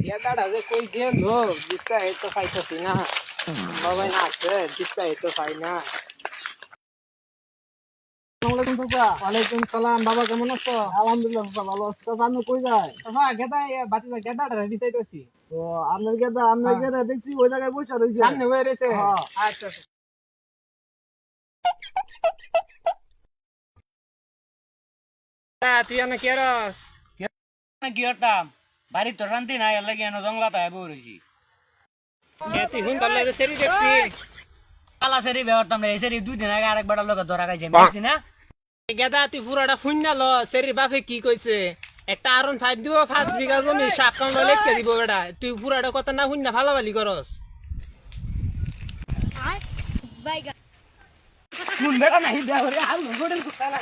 গেদাটা যে কই গেল দিতে তো পাইতাছি না বাবা না আছে দিতে তো পাই না। আসসালামু আলাইকুম চাচা। ওয়ালাইকুম সালাম বাবা কেমন আছো? আলহামদুলিল্লাহ চাচা ভালো আছি। চাচা আপনি কই যায়? বাবা গেদা বাতিজা গেদাটা দিতেছি তো আপনার গেদা দেখছি ওই জায়গায় বসে রয়েছে। সামনে হয়ে রয়েছে। হ্যাঁ। আচ্ছা আচ্ছা। তুই এনে কে রস? কি করতাম বাড়ি তো শান্তি নাই এর লাগে জঙ্গলাতে আইব রইছি তুই হুন তাহলে সেরি দেখছি কালা সেরি ব্যবহারতাম এই সেরি 2 দিন আগে আরেকবার লোক ধরা খাইছে বুঝছি না গেদা তুই পুরাটা ফুন্না ল সেরির বাপে কি কইছে একটা আরন 5 দিব 5 বিঘা জমি সাপ কামড় লেখকে দিব বেটা তুই পুরাটা কথা না হুন্না ফালাফালি করস। কোন বেটা নাই দেওরে আলু গোডেল কুতালা